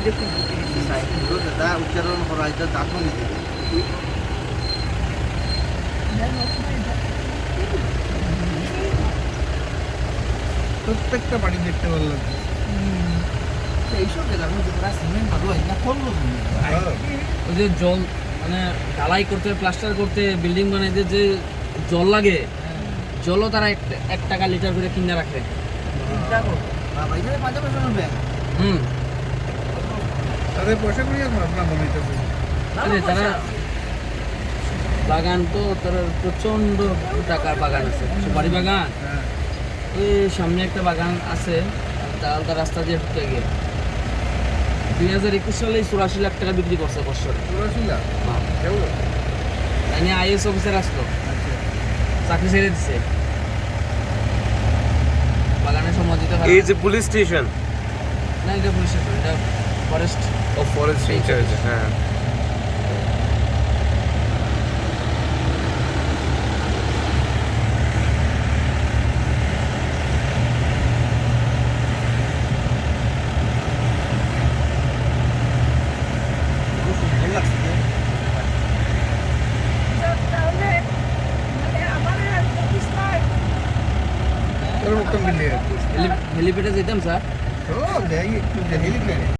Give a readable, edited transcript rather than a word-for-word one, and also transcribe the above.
দেখুন দাদা উচ্চারণ করা এটা দাঁতও নিতে প্রত্যেকটা বাড়ি দেখতে ভালো লাগছে। এইসব জায়গার মধ্যে প্রায় সিমেন্ট ভালো হয় না করলো ওই যে জল মানে ঢালাই করতে প্লাস্টার করতে বিল্ডিং বানাইতে যে জল লাগে জলও তারা 1 টাকা লিটার করে কিনে রাখে। বাবা এখানে 5 পয়সা নেবে হুম তাদের পয়সা করিয়া আপনার মনে হইতেছে এই যে তারা বাগান তো তার প্রচন্ড টাকার বাগান আছে সুপারি বাগান। হ্যাঁ ওই সামনে একটা বাগান আছে তালদা রাস্তা দিয়ে ঢুকে গিয়ে 2021 সালে 84 লাখ টাকা বিক্রি করছে বছরে। পুরাশিলা কেমন তাই নিয়ে আইএস অফিসার আসলো আচ্ছা চাকরি ছেড়ে দিছে বাগানে সময় দিতে পারে is a police station না। এটা পুলিশ স্টেশন, এটা ফরেস্ট। of forest features. হ্যাঁ সুন্দর লাগছে তোর মতন মিলিয়ে হেলিপ্যাডে যেতাম স্যার। ও দেখি একটু হেলিপ্যাড